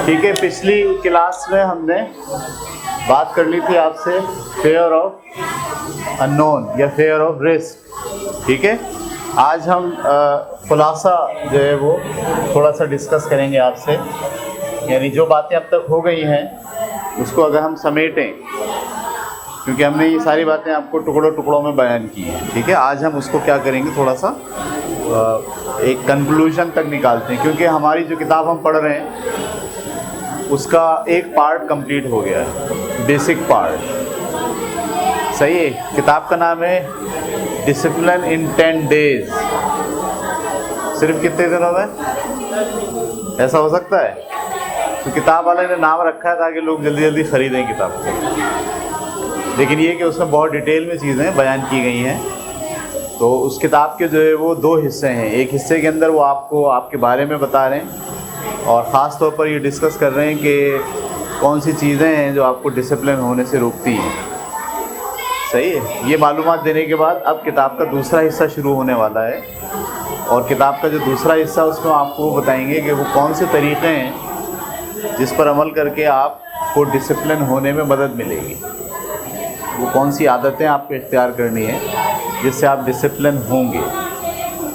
ठीक है, पिछली क्लास में हमने बात कर ली थी आपसे फेयर ऑफ अननोन या फेयर ऑफ रिस्क। ठीक है, आज हम खुलासा जो है वो थोड़ा सा डिस्कस करेंगे आपसे, यानी जो बातें अब तक हो गई हैं उसको अगर हम समेटें, क्योंकि हमने ये सारी बातें आपको टुकड़ों टुकड़ों में बयान की हैं। ठीक है, आज हम उसको क्या करेंगे, थोड़ा सा एक कंक्लूजन तक निकालते हैं, क्योंकि हमारी जो किताब हम पढ़ रहे हैं उसका एक पार्ट कंप्लीट हो गया है, बेसिक पार्ट। सही है, किताब का नाम है डिसिप्लिन इन 10 डेज। सिर्फ कितने दिनों में? ऐसा हो सकता है? तो किताब वाले ने नाम रखा है ताकि लोग जल्दी जल्दी ख़रीदें किताब को, लेकिन ये कि उसमें बहुत डिटेल में चीज़ें बयान की गई हैं। तो उस किताब के जो है वो 2 हिस्से हैं। एक हिस्से के अंदर वो आपको आपके बारे में बता रहे हैं और ख़ास तौर पर ये डिस्कस कर रहे हैं कि कौन सी चीज़ें हैं जो आपको डिसिप्लिन होने से रोकती हैं। सही है, ये मालूमात देने के बाद अब किताब का दूसरा हिस्सा शुरू होने वाला है, और किताब का जो दूसरा हिस्सा उसमें आपको बताएंगे कि वो कौन से तरीक़े हैं जिस पर अमल करके आपको डिसिप्लिन होने में मदद मिलेगी। वो कौन सी आदतें आपको इख्तियार करनी है जिससे आप डिसिप्लिन होंगे,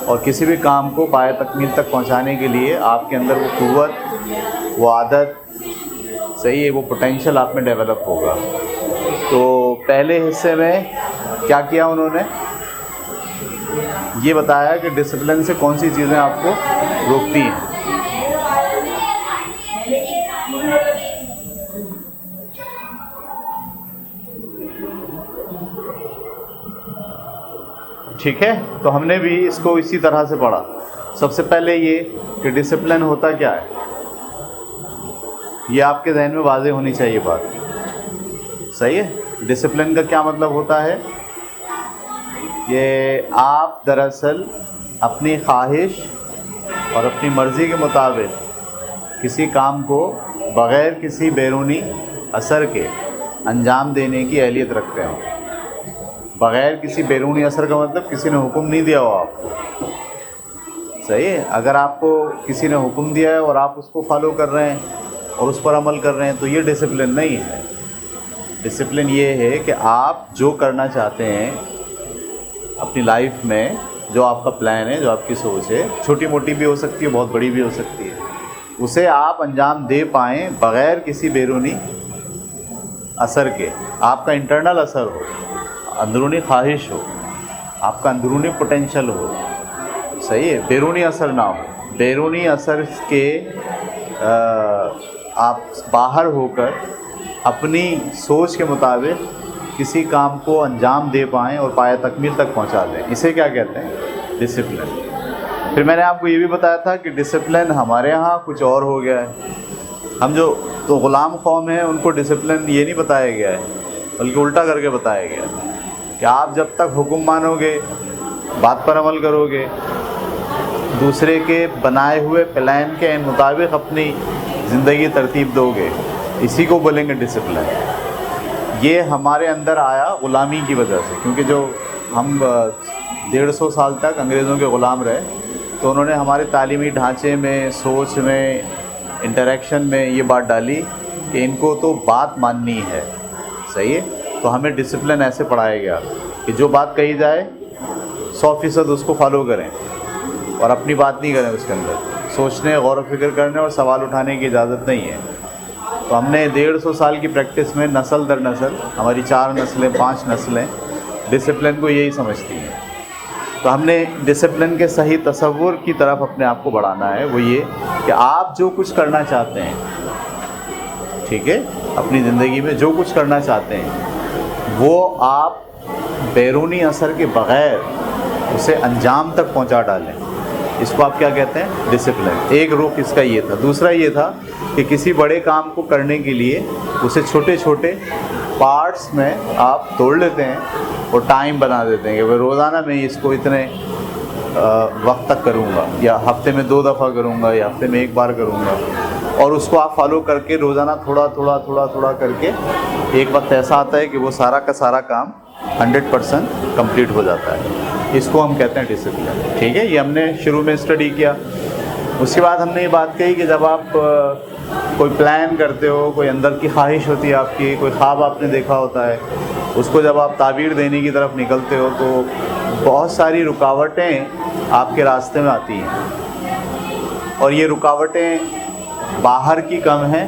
और किसी भी काम को पाए तकमील तक पहुंचाने के लिए आपके अंदर वो क़ुव्वत, वो आदत, सही है, वो पोटेंशियल आप में डेवलप होगा। तो पहले हिस्से में क्या किया उन्होंने, ये बताया कि डिसिप्लिन से कौन सी चीज़ें आपको रोकती हैं। ठीक है, तो हमने भी इसको इसी तरह से पढ़ा। सबसे पहले ये कि डिसिप्लिन होता क्या है, ये आपके जहन में वाज़ेह होनी चाहिए बात। सही है, डिसिप्लिन का क्या मतलब होता है? ये आप दरअसल अपनी ख्वाहिश और अपनी मर्ज़ी के मुताबिक किसी काम को बग़ैर किसी बैरूनी असर के अंजाम देने की अहलियत रखते हो। बग़ैर किसी बैरूनी असर का मतलब किसी ने हुक्म नहीं दिया हो आपको। सही है, अगर आपको किसी ने हुक्म दिया है और आप उसको फॉलो कर रहे हैं और उस पर अमल कर रहे हैं तो ये डिसिप्लिन नहीं है। डिसिप्लिन ये है कि आप जो करना चाहते हैं अपनी लाइफ में, जो आपका प्लान है, जो आपकी सोच है, छोटी मोटी भी हो सकती है, बहुत बड़ी भी हो सकती है, उसे आप अंजाम दे पाएँ बग़ैर किसी बैरूनी असर के। आपका इंटरनल असर हो, अंदरूनी ख्वाहिश हो, आपका अंदरूनी पोटेंशल हो। सही है, बैरूनी असर ना हो। बैरूनी असर के आप बाहर होकर अपनी सोच के मुताबिक किसी काम को अंजाम दे पाएँ और पाया तकमील तक पहुंचा दें, इसे क्या कहते हैं? डिसिप्लिन। फिर मैंने आपको ये भी बताया था कि डिसिप्लिन हमारे यहाँ कुछ और हो गया है। हम जो तो ग़ुलाम कौम हैं उनको डिसिप्लिन ये नहीं बताया गया है, बल्कि उल्टा करके बताया गया है कि आप जब तक हुक्म मानोगे, बात पर अमल करोगे, दूसरे के बनाए हुए प्लान के मुताबिक अपनी ज़िंदगी तरतीब दोगे, इसी को बोलेंगे डिसिप्लिन। ये हमारे अंदर आया ग़ुलामी की वजह से, क्योंकि जो हम 150 साल तक अंग्रेज़ों के ग़ुलाम रहे, तो उन्होंने हमारे तालीमी ढांचे में, सोच में, इंटरेक्शन में ये बात डाली कि इनको तो बात माननी है। सही है, तो हमें डिसिप्लिन ऐसे पढ़ाया गया कि जो बात कही जाए 100% उसको फॉलो करें और अपनी बात नहीं करें, उसके अंदर सोचने, गौर व फिक्र करने और सवाल उठाने की इजाज़त नहीं है। तो हमने 150 साल की प्रैक्टिस में नस्ल दर नस्ल, हमारी 4 नस्लें, 5 नस्लें डिसिप्लिन को यही समझती हैं। तो हमने डिसिप्लिन के सही तसव्वुर की तरफ अपने आप को बढ़ाना है। वो ये कि आप जो कुछ करना चाहते हैं, ठीक है, अपनी ज़िंदगी में जो कुछ करना चाहते हैं वो आप बैरूनी असर के बग़ैर उसे अंजाम तक पहुंचा डालें। इसको आप क्या कहते हैं? डिसिप्लिन। एक रुख इसका ये था। दूसरा ये था कि किसी बड़े काम को करने के लिए उसे छोटे छोटे पार्ट्स में आप तोड़ लेते हैं और टाइम बना देते हैं कि भाई रोज़ाना मैं इसको इतने वक्त तक करूँगा, या हफ्ते में 2 दफ़ा करूँगा, या हफ्ते में 1 बार करूँगा, और उसको आप फॉलो करके रोज़ाना थोड़ा थोड़ा थोड़ा थोड़ा करके एक वक्त ऐसा आता है कि वो सारा का सारा काम 100% कंप्लीट हो जाता है। इसको हम कहते हैं डिसिप्लिन। ठीक है, ये हमने शुरू में स्टडी किया। उसके बाद हमने ये बात कही कि जब आप कोई प्लान करते हो, कोई अंदर की ख्वाहिश होती है आपकी, कोई ख्वाब आपने देखा होता है, उसको जब आप ताबीर देने की तरफ निकलते हो तो बहुत सारी रुकावटें आपके रास्ते में आती हैं। और ये रुकावटें बाहर की कम हैं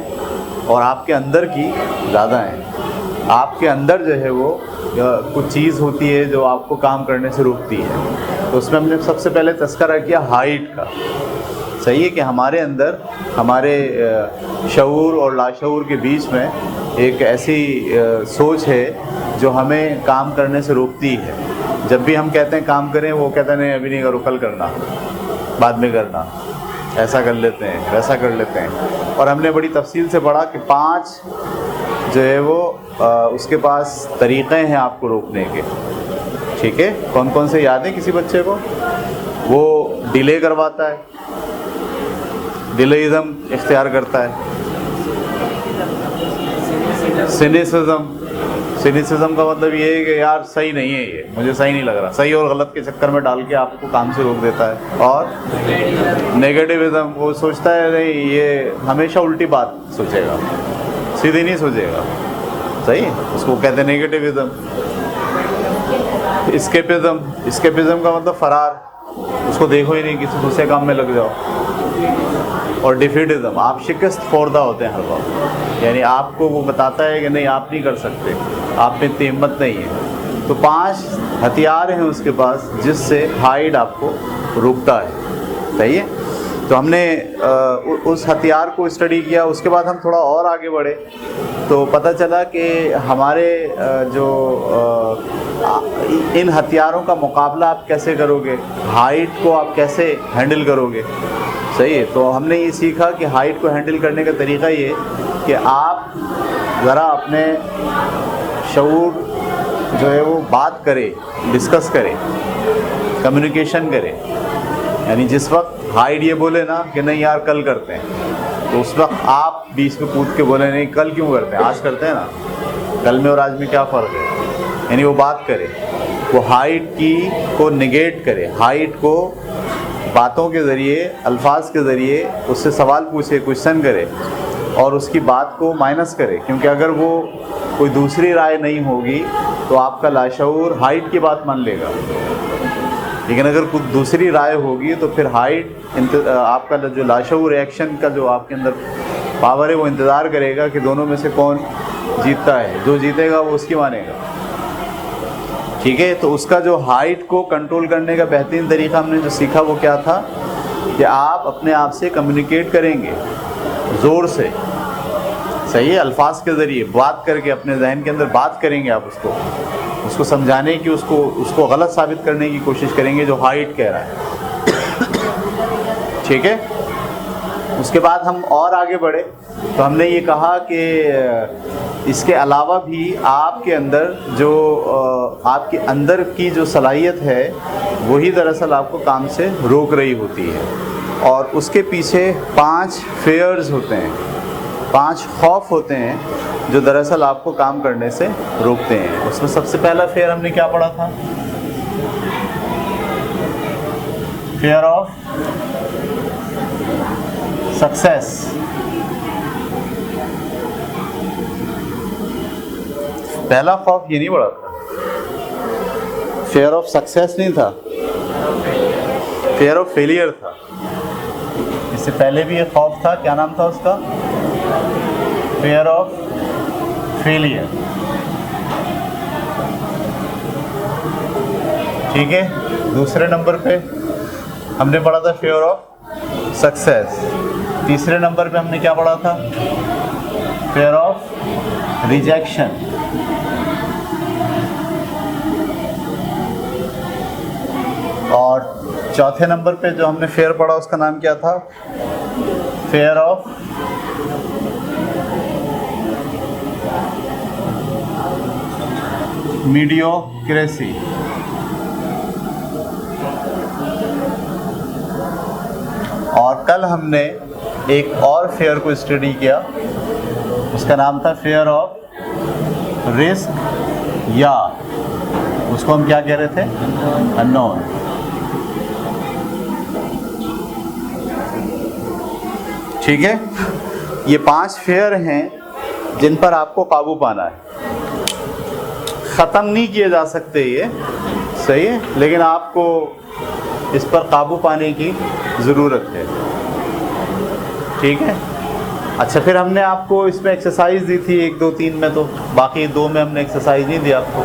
और आपके अंदर की ज़्यादा हैं। आपके अंदर जो है वो कुछ चीज़ होती है जो आपको काम करने से रोकती है। तो उसमें हमने सबसे पहले तज़किरा किया हाइट का। सही है कि हमारे अंदर हमारे शऊर और लाशऊर के बीच में एक ऐसी सोच है जो हमें काम करने से रोकती है। जब भी हम कहते हैं काम करें, वो कहते हैं नहीं अभी नहीं करो, कल करना, बाद में करना, ऐसा कर लेते हैं, वैसा कर लेते हैं। और हमने बड़ी तफसील से पढ़ा कि 5 जो है वो उसके पास तरीक़े हैं आपको रोकने के। ठीक है, कौन कौन से याद है किसी बच्चे को? वो डिले करवाता है, डिलेइज़म इख्तियार करता है। सिनिसिज्म का मतलब ये है कि यार सही नहीं है, ये मुझे सही नहीं लग रहा, सही और गलत के चक्कर में डाल के आपको काम से रोक देता है। और नेगेटिविज़म, वो सोचता है नहीं, ये हमेशा उल्टी बात सोचेगा, सीधी नहीं सोचेगा। सही, उसको कहते हैं नेगेटिविज़म। इस्केपिज़म का मतलब फ़रार, उसको देखो ही नहीं, किसी दूसरे काम में लग जाओ। और डिफीटिज़म, आप शिकस्त ख़ोर्दा होते हैं हर वक्त, यानी आपको वो बताता है कि नहीं आप नहीं कर सकते, आप में इतनी हिम्मत नहीं है। तो 5 हथियार हैं उसके पास जिससे हाइड आपको रोकता है। सही है, तो हमने उस हथियार को स्टडी किया। उसके बाद हम थोड़ा और आगे बढ़े तो पता चला कि हमारे इन हथियारों का मुकाबला आप कैसे करोगे, हाइट को आप कैसे हैंडल करोगे। सही है, तो हमने ये सीखा कि हाइट को हैंडल करने का तरीक़ा ये कि आप ज़रा अपने शऊर जो है वो बात करे, डिस्कस करे, कम्युनिकेशन करे। यानी जिस वक्त हाइट ये बोले ना कि नहीं यार कल करते हैं, तो उस वक्त आप बीच में कूद के बोले नहीं कल क्यों करते हैं, आज करते हैं ना, कल में और आज में क्या फ़र्क है। यानी वो बात करे, वो हाइट को निगेट करे, हाइट को बातों के ज़रिए, अल्फाज के ज़रिए उससे सवाल पूछे, क्वेश्चन करे और उसकी बात को माइनस करे। क्योंकि अगर वो कोई दूसरी राय नहीं होगी तो आपका लाशऊर हाइट की बात मान लेगा, लेकिन अगर कुछ दूसरी राय होगी तो फिर हाइट आपका जो लाशऊर रिएक्शन का जो आपके अंदर पावर है वो इंतज़ार करेगा कि दोनों में से कौन जीतता है, जो जीतेगा वो उसकी मानेगा। ठीक है, तो उसका जो हाइट को कंट्रोल करने का बेहतरीन तरीका हमने जो सीखा वो क्या था कि आप अपने आप से कम्युनिकेट करेंगे ज़ोर से। सही है, अल्फाज के ज़रिए बात करके अपने जहन के अंदर बात करेंगे, आप उसको समझाने की, उसको गलत साबित करने की कोशिश करेंगे जो हाइट कह रहा है। ठीक है, उसके बाद हम और आगे बढ़े तो हमने ये कहा कि इसके अलावा भी आपके अंदर आपके अंदर की जो सलाहियत है वही दरअसल आपको काम से रोक रही होती है। और उसके पीछे 5 फेयर्स होते हैं, 5 खौफ होते हैं जो दरअसल आपको काम करने से रोकते हैं। उसमें सबसे पहला फेयर हमने क्या पढ़ा था? Fair of success. पहला खौफ ये नहीं पढ़ा था, फेयर ऑफ सक्सेस नहीं था, फेयर ऑफ फेलियर था। इससे पहले भी एक खौफ था, क्या नाम था उसका? Fair of failure. ठीक है, दूसरे नंबर पे हमने पढ़ा था फेयर ऑफ सक्सेस। तीसरे नंबर पे हमने क्या पढ़ा था? Fair of rejection. और चौथे नंबर पे जो हमने फेयर पढ़ा उसका नाम क्या था? Fair of mediocrity. और कल हमने एक और फेयर को स्टडी किया, उसका नाम था फेयर ऑफ रिस्क, या उसको हम क्या कह रहे थे? अननोन। ठीक है, ये 5 फेयर हैं जिन पर आपको काबू पाना है। ख़त्म नहीं किए जा सकते ये, सही है, लेकिन आपको इस पर काबू पाने की ज़रूरत है। ठीक है। अच्छा, फिर हमने आपको इसमें एक्सरसाइज दी थी 1, 2, 3 में, तो बाकी 2 में हमने एक्सरसाइज नहीं दी आपको,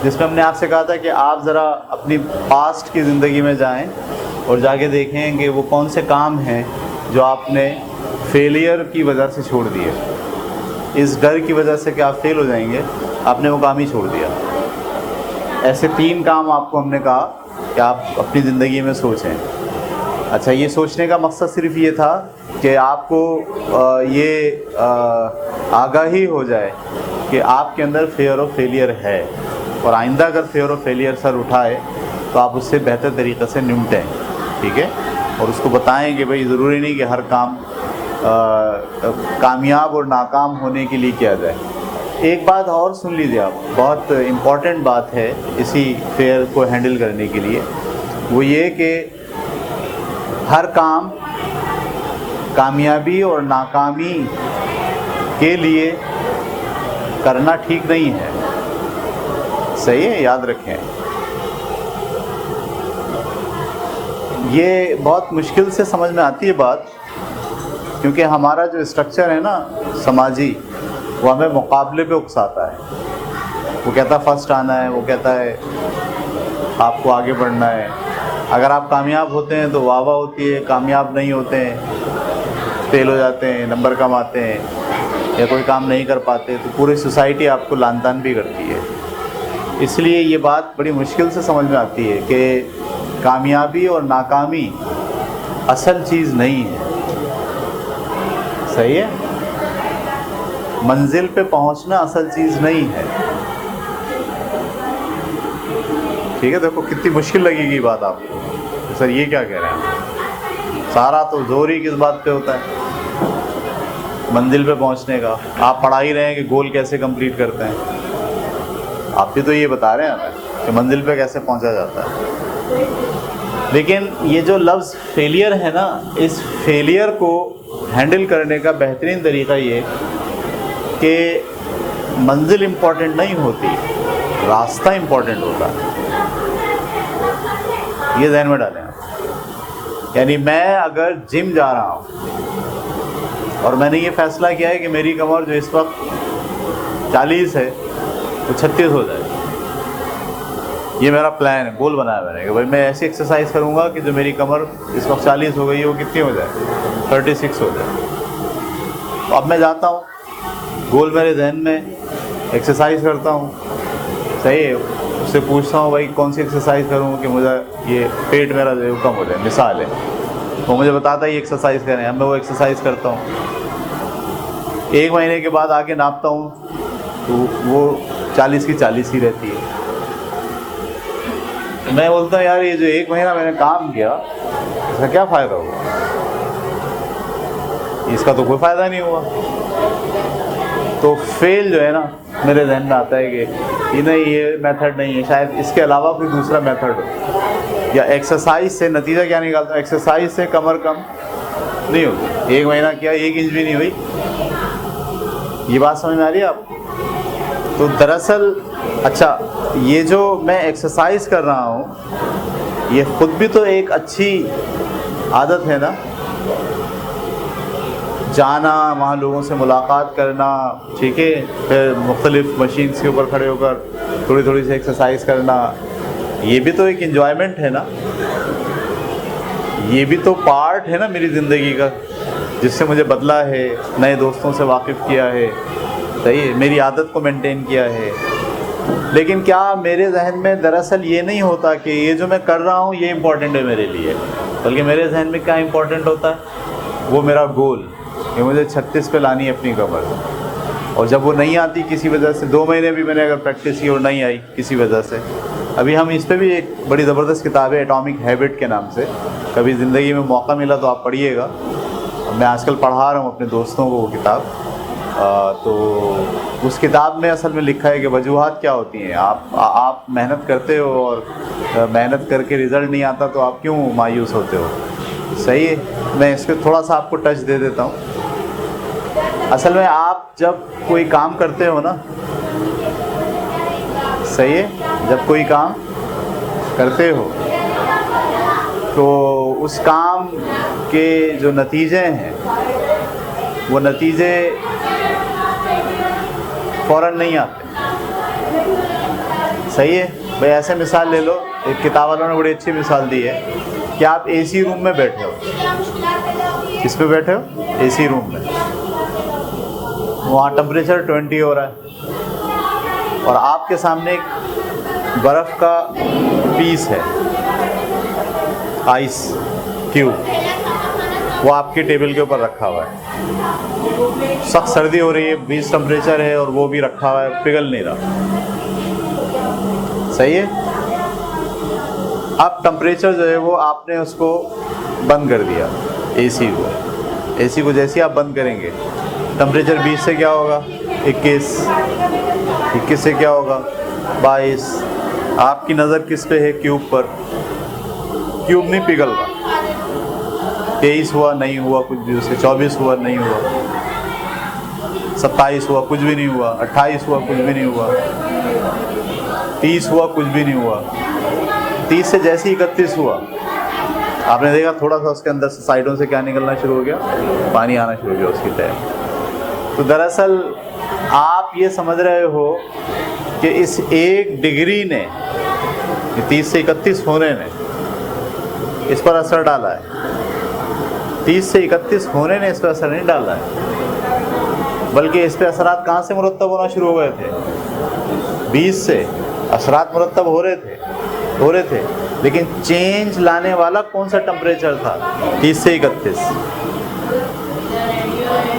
जिसमें हमने आपसे कहा था कि आप ज़रा अपनी पास्ट की ज़िंदगी में जाएं और जाके देखें कि वो कौन से काम हैं जो आपने फेलियर की वजह से छोड़ दिए। इस डर की वजह से कि आप फेल हो जाएंगे, आपने वो काम ही छोड़ दिया। ऐसे 3 काम आपको हमने कहा कि आप अपनी ज़िंदगी में सोचें। अच्छा, ये सोचने का मकसद सिर्फ ये था कि आपको ये आगाही हो जाए कि आपके अंदर फेयर ऑफ फेलियर है, और आइंदा अगर फेयर ऑफ फेलियर सर उठाए तो आप उससे बेहतर तरीक़े से निपटें। ठीक है। और उसको बताएं कि भाई ज़रूरी नहीं कि हर काम कामयाब और नाकाम होने के लिए किया जाए। एक बात और सुन लीजिए आप, बहुत इम्पॉर्टेंट बात है इसी फेयर को हैंडल करने के लिए, वो ये कि हर काम कामयाबी और नाकामी के लिए करना ठीक नहीं है। सही है, याद रखें। ये बहुत मुश्किल से समझ में आती है बात, क्योंकि हमारा जो स्ट्रक्चर है ना समाजी, वो हमें मुकाबले पे उकसाता है। वो कहता है फर्स्ट आना है, वो कहता है आपको आगे बढ़ना है। अगर आप कामयाब होते हैं तो वाह वाह होती है, कामयाब नहीं होते हैं, फेल हो जाते हैं, नंबर कम आते हैं या कोई काम नहीं कर पाते, तो पूरी सोसाइटी आपको लान तान भी करती है। इसलिए ये बात बड़ी मुश्किल से समझ में आती है कि कामयाबी और नाकामी असल चीज़ नहीं है। सही है, मंजिल पे पहुंचना असल चीज़ नहीं है। ठीक है। देखो कितनी मुश्किल लगेगी बात आपको, तो सर ये क्या कह रहे हैं, सारा तो जोर ही किस बात पे होता है, मंजिल पे पहुंचने का। आप पढ़ा ही रहे हैं कि गोल कैसे कंप्लीट करते हैं, आप भी तो ये बता रहे हैं हमें कि मंजिल पे कैसे पहुंचा जाता है। लेकिन ये जो लफ्ज़ फेलियर है ना, इस फेलियर को हैंडल करने का बेहतरीन तरीका ये कि मंजिल इम्पॉर्टेंट नहीं होती, रास्ता इम्पॉर्टेंट होता है। ये ध्यान में डालें आप। यानी मैं अगर जिम जा रहा हूँ और मैंने ये फ़ैसला किया है कि मेरी कमर जो इस वक्त 40 है वो 36 हो जाए, ये मेरा प्लान है, गोल बनाया मैंने कि भाई मैं ऐसी एक्सरसाइज करूँगा कि जो मेरी कमर इस वक्त 40 हो गई है वो कितनी हो जाए, 36 हो जाए। तो अब मैं जाता हूँ, गोल मेरे जहन में, एक्सरसाइज करता हूँ। सही है, उससे पूछता हूँ भाई कौन सी एक्सरसाइज करूँ कि मुझे ये पेट मेरा जो कम हो जाए, मिसाल है, वो मुझे बताता है ये एक्सरसाइज करें, अब मैं वो एक्सरसाइज करता हूँ। 1 महीने के बाद आके नापता हूँ तो वो 40 की 40 ही रहती है। तो मैं बोलता हूँ यार ये जो 1 महीना मैंने काम किया इसका क्या फ़ायदा हुआ, इसका तो कोई फ़ायदा नहीं हुआ। तो फेल जो है ना, मेरे जहन में आता है कि ये नहीं, ये मेथड नहीं है, शायद इसके अलावा कोई दूसरा मेथड हो। या एक्सरसाइज से नतीजा क्या निकालता हूँ, एक्सरसाइज से कमर कम नहीं होती। 1 महीना किया, 1 इंच भी नहीं हुई। ये बात समझ में आ रही है आपको? तो दरअसल अच्छा, ये जो मैं एक्सरसाइज कर रहा हूँ ये ख़ुद भी तो एक अच्छी आदत है ना, जाना, वहाँ लोगों से मुलाकात करना, ठीक है, फिर मुख्तलिफ मशीन्स के ऊपर खड़े होकर थोड़ी थोड़ी सी एक्सरसाइज करना, ये भी तो एक एंजॉयमेंट है ना, ये भी तो पार्ट है ना मेरी ज़िंदगी का, जिससे मुझे बदला है, नए दोस्तों से वाकिफ़ किया है, सही है, मेरी आदत को मेंटेन किया है। लेकिन क्या मेरे जहन में दरअसल ये नहीं होता कि ये जो मैं कर रहा हूँ ये इम्पोर्टेंट है मेरे लिए, बल्कि मेरे जहन में क्या इम्पोर्टेंट होता है, वो मेरा गोल कि मुझे 36 पे लानी है अपनी कमर। और जब वो नहीं आती किसी वजह से, 2 महीने भी मैंने अगर प्रैक्टिस की और नहीं आई किसी वजह से, अभी हम इस पे भी एक बड़ी ज़बरदस्त किताब है एटॉमिक हैबिट के नाम से, कभी ज़िंदगी में मौका मिला तो आप पढ़िएगा। मैं आजकल पढ़ा रहा हूँ अपने दोस्तों को वो किताब। तो उस किताब में असल में लिखा है कि वजूहात क्या होती हैं। आप मेहनत करते हो और मेहनत करके रिज़ल्ट नहीं आता तो आप क्यों मायूस होते हो। सही है, मैं इस पर थोड़ा सा आपको टच दे देता हूँ। असल में आप जब कोई काम करते हो ना, सही है, जब कोई काम करते हो तो उस काम के जो नतीजे हैं वो नतीजे फ़ौरन नहीं आते। सही है भाई, ऐसे मिसाल ले लो, एक किताब वालों ने बड़ी अच्छी मिसाल दी है कि आप एसी रूम में बैठे हो। किस पे बैठे हो? एसी रूम में। वहाँ टेम्परेचर 20 हो रहा है और आपके सामने एक बर्फ़ का पीस है, आइस क्यूब, वो आपके टेबल के ऊपर रखा हुआ है। सख्त सर्दी हो रही है, 20 टेम्परेचर है और वो भी रखा हुआ है, पिघल नहीं रहा। सही है। अब टेम्परेचर जो है वो आपने उसको बंद कर दिया, एसी को जैसे ही आप बंद करेंगे टेम्परेचर 20 से क्या होगा 21 से क्या होगा 22। आपकी नज़र किस पे है? क्यूब पर। क्यूब नहीं पिघल रहा। 23 हुआ, नहीं हुआ कुछ भी उससे, 24 हुआ, नहीं हुआ, 27 हुआ, कुछ भी नहीं हुआ, 28 हुआ, कुछ भी नहीं हुआ, 30 हुआ, कुछ भी नहीं हुआ। 30 से जैसे ही 31 हुआ, आपने देखा थोड़ा सा उसके अंदर से साइडों से क्या निकलना शुरू हो गया, पानी आना शुरू हो गया उसकी तय। तो दरअसल आप ये समझ रहे हो कि इस 1 डिग्री ने, 30 से 31 होने ने इस पर असर डाला है। 30 से 31 होने ने इस पर असर नहीं डाला है, बल्कि इस पर असरात कहाँ से मुरत्तब होना शुरू हो गए थे? 20 से असरात मुरत्तब हो रहे थे, लेकिन चेंज लाने वाला कौन सा टेम्परेचर था? 30 से 31।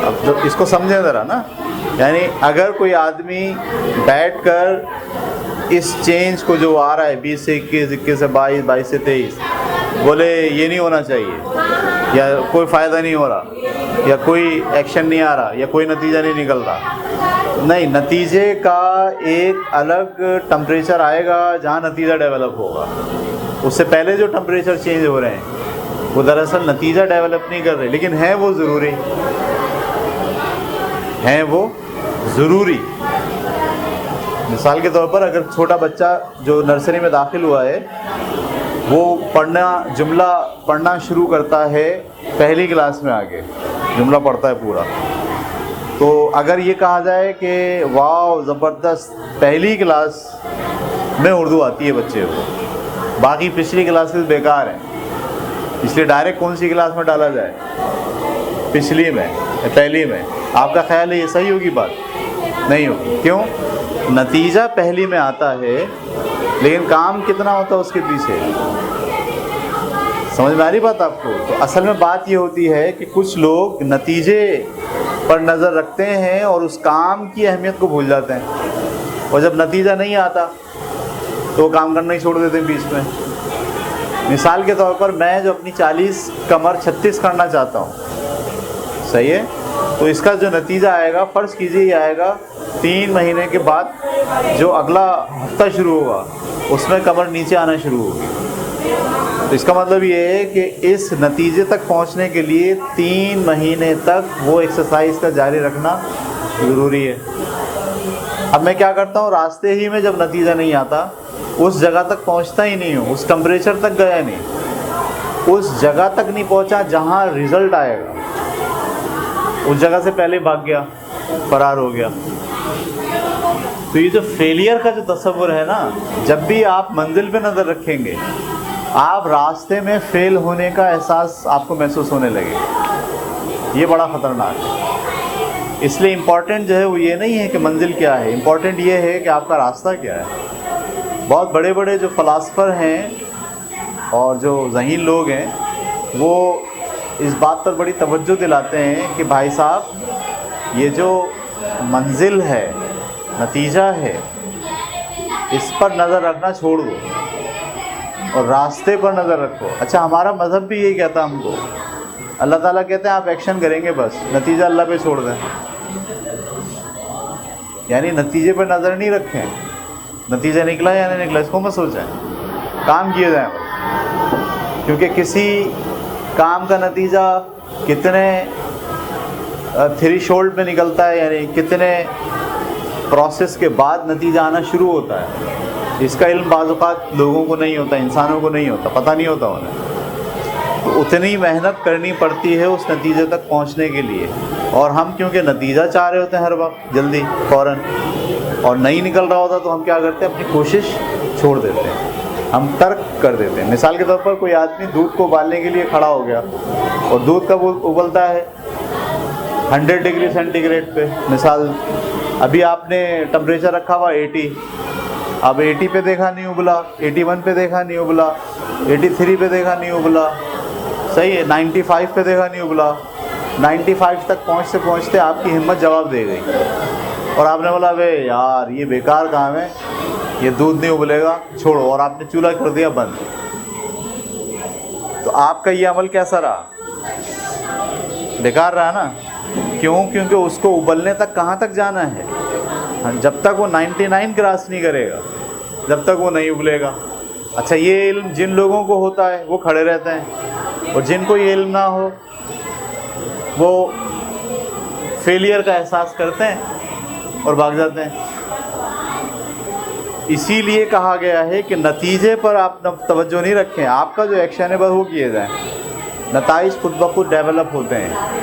अब तो इसको समझें ज़रा ना, यानी अगर कोई आदमी बैठकर इस चेंज को जो आ रहा है 20 से 21, 21 से 22, 22 से 23, बोले ये नहीं होना चाहिए, या कोई फ़ायदा नहीं हो रहा, या कोई एक्शन नहीं आ रहा, या कोई नतीजा नहीं निकल रहा, नहीं, नतीजे का एक अलग टेम्परेचर आएगा जहाँ नतीजा डेवलप होगा। उससे पहले जो टेम्परेचर चेंज हो रहे हैं वो दरअसल नतीजा डेवलप नहीं कर रहे, लेकिन है वो ज़रूरी। मिसाल के तौर पर अगर छोटा बच्चा जो नर्सरी में दाखिल हुआ है वो जुमला पढ़ना शुरू करता है पहली क्लास में, आगे जुमला पढ़ता है पूरा, तो अगर ये कहा जाए कि वाह ज़बरदस्त, पहली क्लास में उर्दू आती है बच्चे को, बाकी पिछली क्लासेस बेकार हैं, इसलिए डायरेक्ट कौन सी क्लास में डाला जाए? पिछली में या पहली में? आपका ख्याल है ये सही होगी बात? नहीं होगी। क्यों? नतीजा पहली में आता है, लेकिन काम कितना होता है उसके पीछे। समझ में आ रही बात आपको? तो असल में बात ये होती है कि कुछ लोग नतीजे पर नज़र रखते हैं और उस काम की अहमियत को भूल जाते हैं, और जब नतीजा नहीं आता तो काम करना ही छोड़ देते हैं बीच में। मिसाल के तौर पर मैं जो अपनी 40 कमर 36 करना चाहता हूँ, सही है, तो इसका जो नतीजा आएगा, फ़र्ज़ कीजिए ये आएगा 3 महीने के बाद, जो अगला हफ्ता शुरू होगा उसमें कमर नीचे आना शुरू होगी। तो इसका मतलब ये है कि इस नतीजे तक पहुंचने के लिए 3 महीने तक वो एक्सरसाइज का जारी रखना ज़रूरी है। अब मैं क्या करता हूँ, रास्ते ही में जब नतीजा नहीं आता उस जगह तक पहुँचता ही नहीं हूँ, उस टेम्परेचर तक गया नहीं, उस जगह तक नहीं पहुँचा जहाँ रिज़ल्ट आएगा, उस जगह से पहले भाग गया, फरार हो गया। तो ये जो फेलियर का जो तस्वुर है ना, जब भी आप मंजिल पे नज़र रखेंगे आप रास्ते में फ़ेल होने का एहसास आपको महसूस होने लगे, ये बड़ा ख़तरनाक है। इसलिए इम्पॉर्टेंट जो है वो ये नहीं है कि मंजिल क्या है, इम्पॉर्टेंट ये है कि आपका रास्ता क्या है। बहुत बड़े बड़े जो फ़िलासफ़र हैं और जो ज़हीन लोग हैं वो इस बात पर बड़ी तवज्जो दिलाते हैं कि भाई साहब, ये जो मंजिल है, नतीजा है, इस पर नज़र रखना छोड़ दो और रास्ते पर नज़र रखो। अच्छा, हमारा मज़हब भी यही कहता है हमको, अल्लाह ताला कहते हैं आप एक्शन करेंगे, बस नतीजा अल्लाह पे छोड़ दें, यानी नतीजे पर नज़र नहीं रखें, नतीजा निकला या नहीं निकला इसको मत सोचें, काम किए जाएँ बस। क्योंकि किसी काम का नतीजा कितने थ्रेशोल्ड में निकलता है, यानी कितने प्रोसेस के बाद नतीजा आना शुरू होता है। इसका इल्म बाज़ औक़ात लोगों को नहीं होता, इंसानों को नहीं होता, पता नहीं होता उन्हें। तो उतनी मेहनत करनी पड़ती है उस नतीजे तक पहुंचने के लिए, और हम क्योंकि नतीजा चाह रहे होते हैं हर वक्त जल्दी फ़ौरन, और नहीं निकल रहा होता, तो हम क्या करते हैं, अपनी कोशिश छोड़ देते हैं, हम तर्क कर देते हैं। मिसाल के तौर पर कोई आदमी दूध को उबालने के लिए खड़ा हो गया, और दूध कब उबलता है, 100 डिग्री सेंटीग्रेड पे। मिसाल अभी आपने टेम्परेचर रखा हुआ 80, अब 80 पे देखा नहीं उबला, 81 पे देखा नहीं उबला, 83 पे देखा नहीं उबला, सही है, 95 पे देखा नहीं उबला। 95 तक पहुँचते पहुँचते आपकी हिम्मत जवाब दे गई, और आपने बोला वे यार ये बेकार काम है, ये दूध नहीं उबलेगा, छोड़ो, और आपने चूल्हा कर दिया बंद। तो आपका ये अमल कैसा रहा, बेकार रहा ना। क्यों? क्योंकि उसको उबलने तक कहाँ तक जाना है, जब तक वो 99 क्रॉस नहीं करेगा, जब तक वो नहीं उबलेगा। अच्छा, ये इल्म जिन लोगों को होता है वो खड़े रहते हैं, और जिनको ये इल्म ना हो वो फेलियर का एहसास करते हैं और भाग जाते हैं। इसीलिए कहा गया है कि नतीजे पर आप तवज्जो नहीं रखें, आपका जो एक्शन है बस वो किए जाए, नताइज खुद ब खुद डेवलप होते हैं।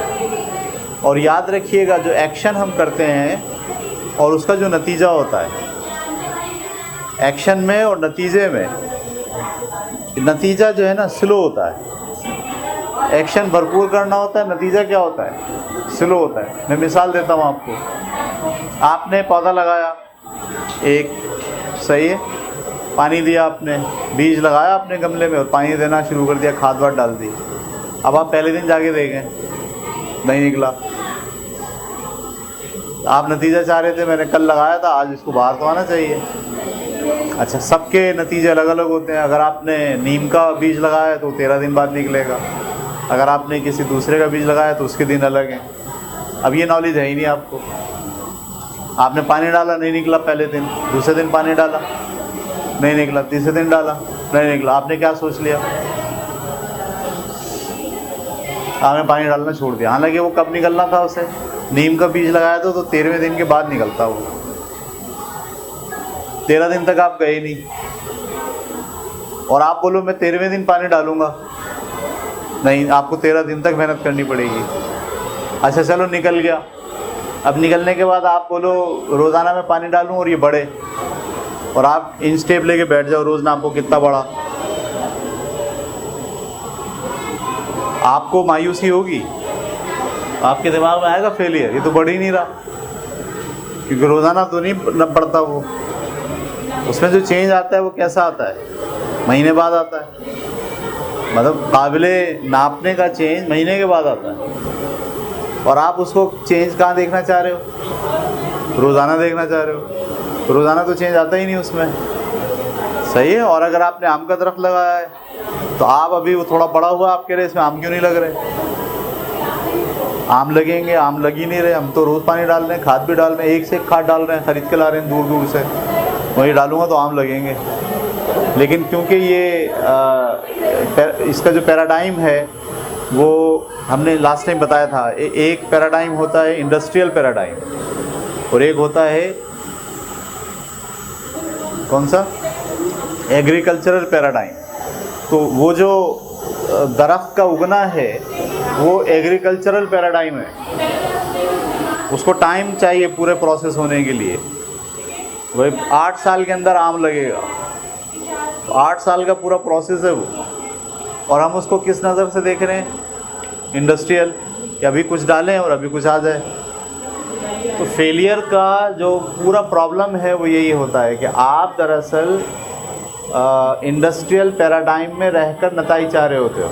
और याद रखिएगा, जो एक्शन हम करते हैं और उसका जो नतीजा होता है, एक्शन में और नतीजे में, नतीजा जो है ना स्लो होता है, एक्शन भरपूर करना होता है, नतीजा क्या होता है, स्लो होता है। मैं मिसाल देता हूँ आपको। आपने पौधा लगाया एक, सही है, पानी दिया आपने, बीज लगाया आपने गमले में और पानी देना शुरू कर दिया, खाद वाद डाल दी। अब आप पहले दिन जाके देखें नहीं निकला, आप नतीजा चाह रहे थे मैंने कल लगाया था, आज इसको बाहर तो आना चाहिए। अच्छा, सबके नतीजे अलग अलग होते हैं। अगर आपने नीम का बीज लगाया तो 13 दिन बाद निकलेगा, अगर आपने किसी दूसरे का बीज लगाया तो उसके दिन अलग हैं। अब ये नॉलेज है ही नहीं आपको। आपने पानी डाला, नहीं निकला पहले दिन, दूसरे दिन पानी डाला नहीं निकला, तीसरे दिन डाला नहीं निकला। आपने क्या सोच लिया, आपने पानी डालना छोड़ दिया। हालांकि वो कब निकलना था, उसे नीम का बीज लगाया था तो 13वें दिन के बाद निकलता वो। 13 दिन तक आप गए नहीं, और आप बोलो मैं 13वें दिन पानी डालूंगा, नहीं, आपको 13 दिन तक मेहनत करनी पड़ेगी। अच्छा चलो निकल गया, अब निकलने के बाद आप बोलो रोज़ाना मैं पानी डालूं और ये बढ़े, और आप इंच टेप लेके बैठ जाओ, रोज़ ना आपको कितना बढ़ा, आपको मायूसी होगी, आपके दिमाग में आएगा फेलियर, ये तो बढ़ ही नहीं रहा, क्योंकि रोज़ाना तो नहीं बढ़ता वो। उसमें जो चेंज आता है वो कैसा आता है, महीने बाद आता है, मतलब काबिले नापने का चेंज महीने के बाद आता है। और आप उसको चेंज कहाँ देखना चाह रहे हो, रोज़ाना देखना चाह रहे हो, तो रोज़ाना तो चेंज आता ही नहीं उसमें, सही है। और अगर आपने आम का दरख्त लगाया है तो आप अभी वो थोड़ा बड़ा हुआ, आप कह रहे इसमें आम क्यों नहीं लग रहे, आम लगेंगे, आम लग ही नहीं रहे। हम तो रोज़ पानी डाल रहे हैं, खाद भी डाल रहे हैं, एक से एक खाद डाल रहे हैं, ख़रीद के ला रहे हैं दूर दूर से, वही डालूंगा तो आम लगेंगे। लेकिन क्योंकि ये इसका जो पैराडाइम है वो हमने लास्ट टाइम बताया था, एक पैराडाइम होता है इंडस्ट्रियल पैराडाइम, और एक होता है कौन सा, एग्रीकल्चरल पैराडाइम। तो वो जो दरख्त का उगना है वो एग्रीकल्चरल पैराडाइम है, उसको टाइम चाहिए पूरे प्रोसेस होने के लिए। वही 8 साल के अंदर आम लगेगा, तो 8 साल का पूरा प्रोसेस है वो, और हम उसको किस नज़र से देख रहे हैं, इंडस्ट्रियल, कि अभी कुछ डालें और अभी कुछ आ जाए। तो फेलियर का जो पूरा प्रॉब्लम है वो यही होता है कि आप दरअसल इंडस्ट्रियल पैराडाइम में रहकर नताइज चाह रहे होते हो,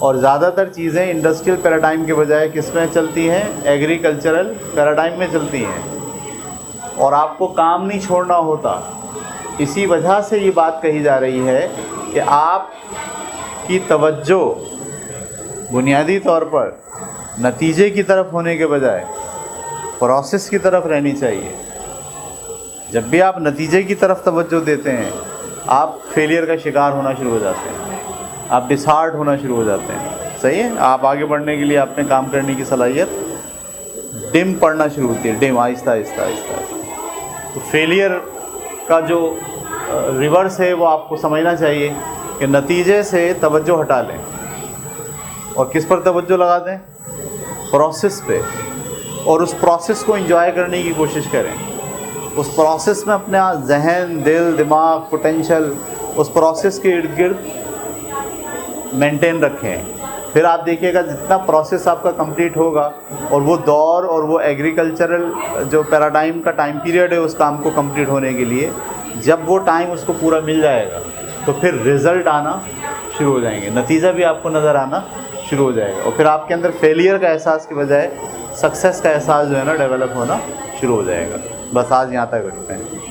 और ज़्यादातर चीज़ें इंडस्ट्रियल पैराडाइम के बजाय किस में चलती हैं, एग्रीकल्चरल पैराडाइम में चलती हैं, और आपको काम नहीं छोड़ना होता। इसी वजह से ये बात कही जा रही है कि आपकी तवज्जो बुनियादी तौर पर नतीजे की तरफ होने के बजाय प्रोसेस की तरफ रहनी चाहिए। जब भी आप नतीजे की तरफ तवज्जो देते हैं, आप फेलियर का शिकार होना शुरू हो जाते हैं, आप डिसहार्ट होना शुरू हो जाते हैं, सही है। आप आगे बढ़ने के लिए, अपने काम करने की सलाहियत डिम पड़ना शुरू होती है, डिम, आहिस्ता आहिस्ता आहिस्ता आहिस्ता। तो फेलियर का जो रिवर्स है वो आपको समझना चाहिए कि नतीजे से तवज्जो हटा लें और किस पर तवज्जो लगा दें, प्रोसेस पे, और उस प्रोसेस को एंजॉय करने की कोशिश करें। उस प्रोसेस में अपना जहन, दिल, दिमाग, पोटेंशियल उस प्रोसेस के इर्द गिर्द मेंटेन रखें। फिर आप देखिएगा जितना प्रोसेस आपका कंप्लीट होगा और वो दौर और वो एग्रीकल्चरल जो पैराडाइम का टाइम पीरियड है उस काम को कंप्लीट होने के लिए, जब वो टाइम उसको पूरा मिल जाएगा तो फिर रिज़ल्ट आना शुरू हो जाएंगे, नतीजा भी आपको नज़र आना शुरू हो जाएगा और फिर आपके अंदर फेलियर का एहसास की बजाय सक्सेस का एहसास जो है ना डेवलप होना शुरू हो जाएगा। बस आज यहाँ तक रखते हैं।